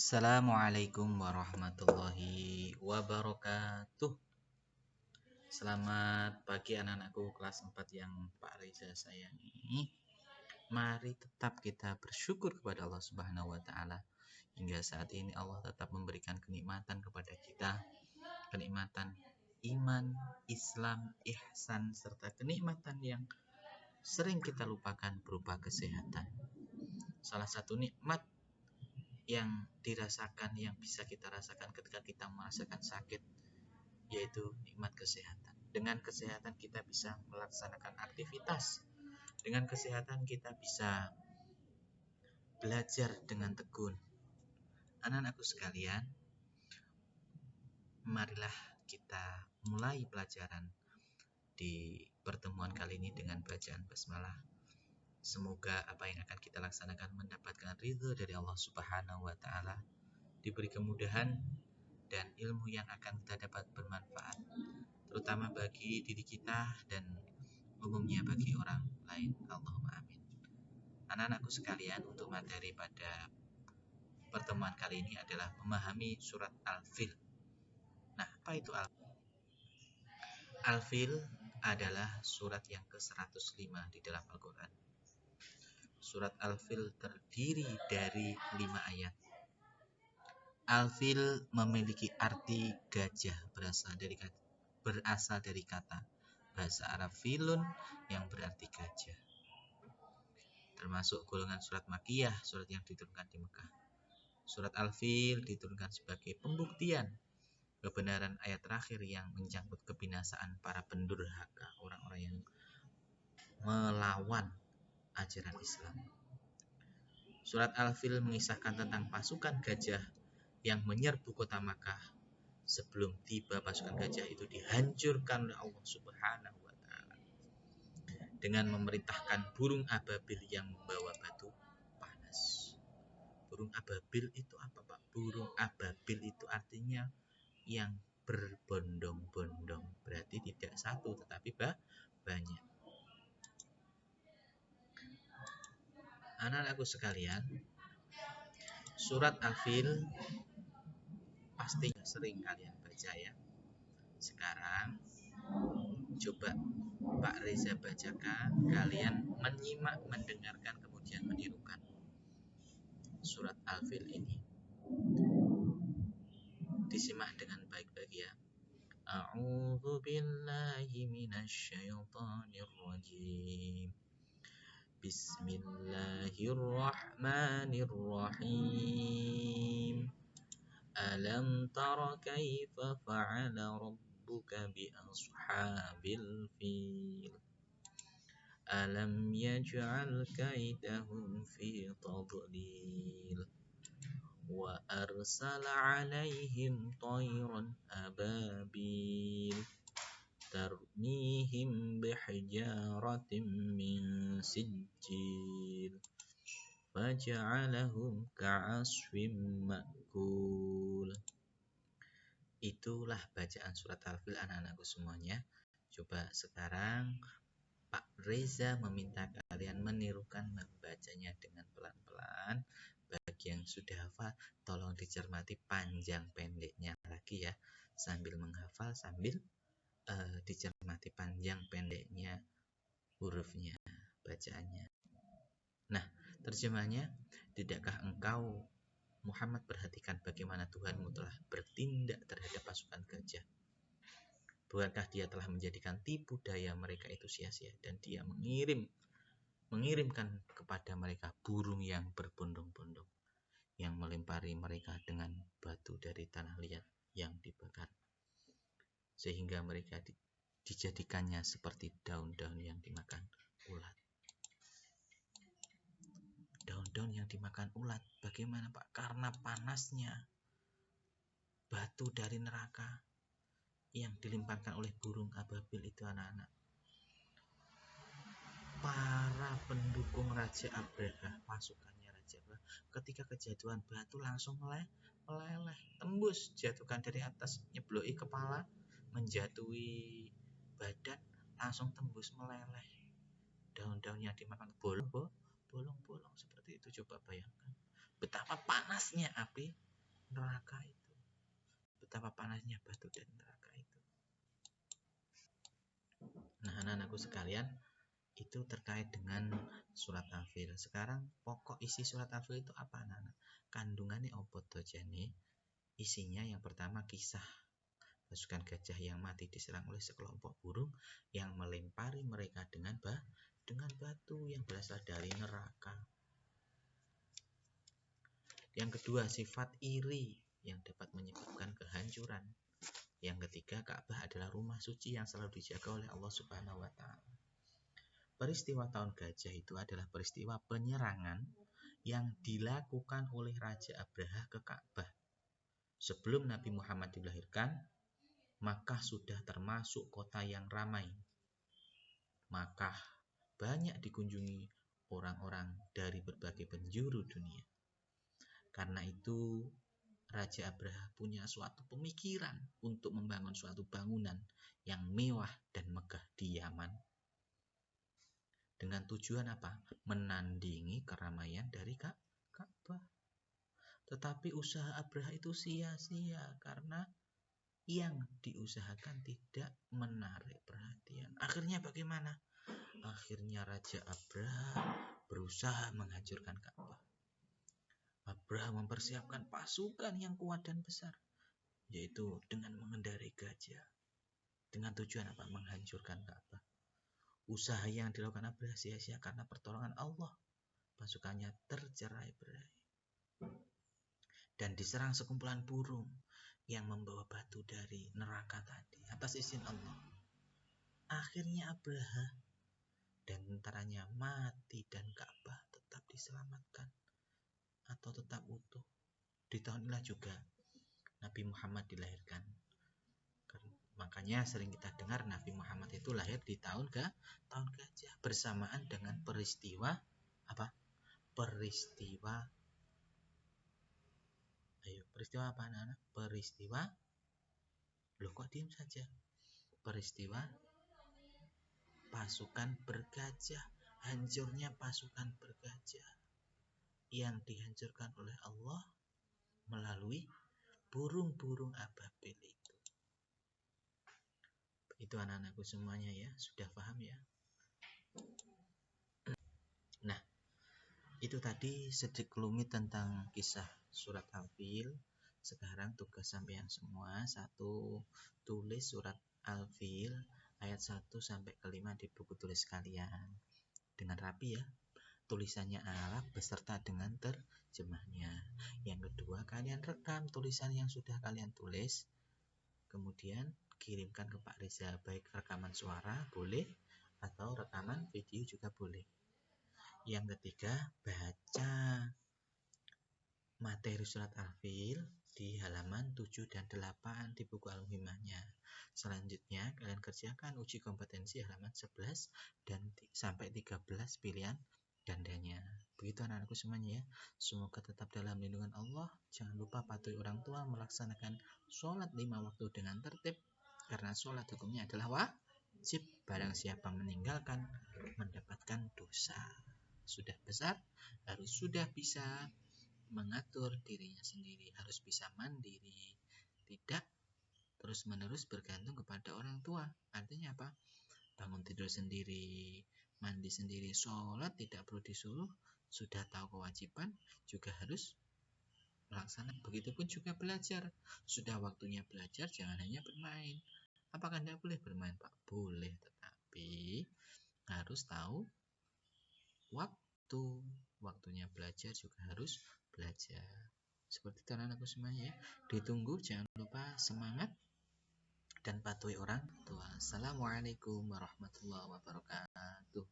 Assalamualaikum warahmatullahi wabarakatuh. Selamat pagi anak-anakku kelas 4 yang Pak Reza sayangi. Mari tetap kita bersyukur kepada Allah Subhanahu wa taala. Hingga saat ini Allah tetap memberikan kenikmatan kepada kita. Kenikmatan iman, Islam, ihsan serta kenikmatan yang sering kita lupakan berupa kesehatan. Salah satu nikmat yang dirasakan, yang bisa kita rasakan ketika kita merasakan sakit, yaitu nikmat kesehatan. Dengan kesehatan kita bisa melaksanakan aktivitas. Dengan kesehatan kita bisa belajar dengan tekun. Anak-anakku sekalian, marilah kita mulai pelajaran di pertemuan kali ini dengan bacaan basmalah. Semoga apa yang akan kita laksanakan mendapatkan ridho dari Allah Subhanahu wa taala, diberi kemudahan dan ilmu yang akan kita dapat bermanfaat, terutama bagi diri kita dan umumnya bagi orang lain. Allahumma amin. Anak-anakku sekalian, untuk materi pada pertemuan kali ini adalah memahami surat Al-Fil. Nah, apa itu Al-Fil? Al-Fil adalah surat yang ke-105 di dalam Al-Quran. Surat Al-Fil terdiri dari 5 ayat. Al-Fil memiliki arti gajah, berasal dari kata bahasa Arab filun yang berarti gajah. Termasuk golongan surat Makkiyah, surat yang diturunkan di Mekah. Surat Al-Fil diturunkan sebagai pembuktian kebenaran ayat terakhir yang menyangkut kebinasaan para pendurhaka, orang-orang yang melawan ajaran Islam. Surat Al-Fil mengisahkan tentang pasukan gajah yang menyerbu kota Makkah. Sebelum tiba pasukan gajah itu dihancurkan oleh Allah Subhanahu wa taala dengan memerintahkan burung ababil yang membawa batu panas. Burung ababil itu apa, Pak? Burung ababil itu artinya yang berbondong-bondong, berarti tidak satu tetapi banyak. Anak-anakku sekalian, surat Al-Fil pasti sering kalian baca ya. Sekarang coba Pak Reza bacakan, kalian menyimak, mendengarkan, kemudian menirukan surat Al-Fil ini. Disimak dengan baik-baik ya. A'udzu billahi minasyaitonir rajim. Bismillahirrahmanirrahim. Alam tara kaifa fa'ala rabbuka bi ashabil fil. Alam yaj'al kaidahum fi tadlil. Wa arsala 'alaihim tayran ababil tarmihim bihijaratin min sijil faja'alahum ka'asfim ma'kul. Itulah bacaan surat Al-Fil anak-anakku semuanya. Coba sekarang Pak Reza meminta kalian menirukan membacanya dengan pelan-pelan. Bagi yang sudah hafal, tolong dicermati panjang pendeknya lagi ya. Sambil menghafal, sambil dicermati panjang pendeknya hurufnya, bacaannya. Nah, terjemahnya, tidakkah engkau Muhammad perhatikan bagaimana Tuhanmu telah bertindak terhadap pasukan gajah? Bukankah dia telah menjadikan tipu daya mereka itu sia-sia, dan dia mengirimkan kepada mereka burung yang berbondong-bondong yang melempari mereka dengan batu dari tanah liat yang dibakar, sehingga mereka dijadikannya seperti daun-daun yang dimakan ulat. Daun-daun yang dimakan ulat, bagaimana Pak? Karena panasnya batu dari neraka yang dilemparkan oleh burung ababil itu anak-anak. Para pendukung Raja Abraha, pasukannya Raja Abraha, ketika kejatuhan batu langsung meleleh, tembus, jatuhkan dari atas, nyebloki kepala, menjatuhi badan, langsung tembus meleleh. Daun-daun yang dimakan bolong-bolong seperti itu. Coba bayangkan betapa panasnya api neraka itu. Betapa panasnya batu dan neraka itu. Nah, anak-anakku sekalian, itu terkait dengan surat Al-Fil. Sekarang pokok isi surat Al-Fil itu apa, anak-anak? Kandungannya opo to jane? Isinya yang pertama kisah pasukan gajah yang mati diserang oleh sekelompok burung yang melempari mereka dengan batu yang berasal dari neraka. Yang kedua, sifat iri yang dapat menyebabkan kehancuran. Yang ketiga, Ka'bah adalah rumah suci yang selalu dijaga oleh Allah Subhanahu wa taala. Peristiwa tahun gajah itu adalah peristiwa penyerangan yang dilakukan oleh Raja Abraha ke Ka'bah. Sebelum Nabi Muhammad dilahirkan, Makkah sudah termasuk kota yang ramai. Makkah banyak dikunjungi orang-orang dari berbagai penjuru dunia. Karena itu, Raja Abraha punya suatu pemikiran untuk membangun suatu bangunan yang mewah dan megah di Yaman. Dengan tujuan apa? Menandingi keramaian dari Ka'bah. Tetapi usaha Abraha itu sia-sia karena yang diusahakan tidak menarik perhatian. Akhirnya bagaimana? Akhirnya Raja Abraha berusaha menghancurkan Ka'bah. Abraha mempersiapkan pasukan yang kuat dan besar, yaitu dengan mengendarai gajah. Dengan tujuan apa? Menghancurkan Ka'bah. Usaha yang dilakukan Abraha sia-sia karena pertolongan Allah. Pasukannya tercerai-berai dan diserang sekumpulan burung yang membawa batu dari neraka tadi atas izin Allah. Akhirnya Abraha dan tentaranya mati dan Ka'bah tetap diselamatkan atau tetap utuh. Di tahun inilah juga Nabi Muhammad dilahirkan. Makanya sering kita dengar Nabi Muhammad itu lahir di tahun gajah bersamaan dengan peristiwa apa? Peristiwa apa anak-anak? Peristiwa loh kok diam saja? Peristiwa pasukan bergajah, hancurnya pasukan bergajah yang dihancurkan oleh Allah melalui burung-burung ababil itu. Itu anak-anakku semuanya ya, sudah paham ya? Nah, itu tadi sekelumit tentang kisah surat Al-Fil. Sekarang tugas sampean semua, 1, tulis surat Al-Fil ayat 1 sampai ke 5 di buku tulis kalian dengan rapi ya. Tulisannya Arab beserta dengan terjemahnya. Yang kedua, kalian rekam tulisan yang sudah kalian tulis, kemudian kirimkan ke Pak Reza, baik rekaman suara boleh atau rekaman video juga boleh. Yang ketiga, baca materi surat Al-Fil di halaman 7 dan 8 di buku Al-Muhimmahnya. Selanjutnya, kalian kerjakan uji kompetensi halaman 11 dan sampai 13 pilihan gandanya. Begitu anak-anakku semuanya ya. Semoga tetap dalam lindungan Allah. Jangan lupa patuhi orang tua melaksanakan sholat 5 waktu dengan tertib. Karena sholat hukumnya adalah wajib. Barang siapa meninggalkan mendapatkan dosa. Sudah besar, harus sudah bisa mengatur dirinya sendiri, harus bisa mandiri, tidak terus-menerus bergantung kepada orang tua. Artinya apa? Bangun tidur sendiri, mandi sendiri, sholat tidak perlu disuruh, sudah tahu kewajiban, juga harus melaksanakan. Begitupun juga belajar, sudah waktunya belajar, jangan hanya bermain. Apakah tidak boleh bermain, Pak? Boleh, tetapi harus tahu waktunya belajar juga harus belajar. Seperti itu anak-anakku semuanya ya. Ditunggu, jangan lupa semangat dan patuhi orang tua. Assalamualaikum warahmatullahi wabarakatuh.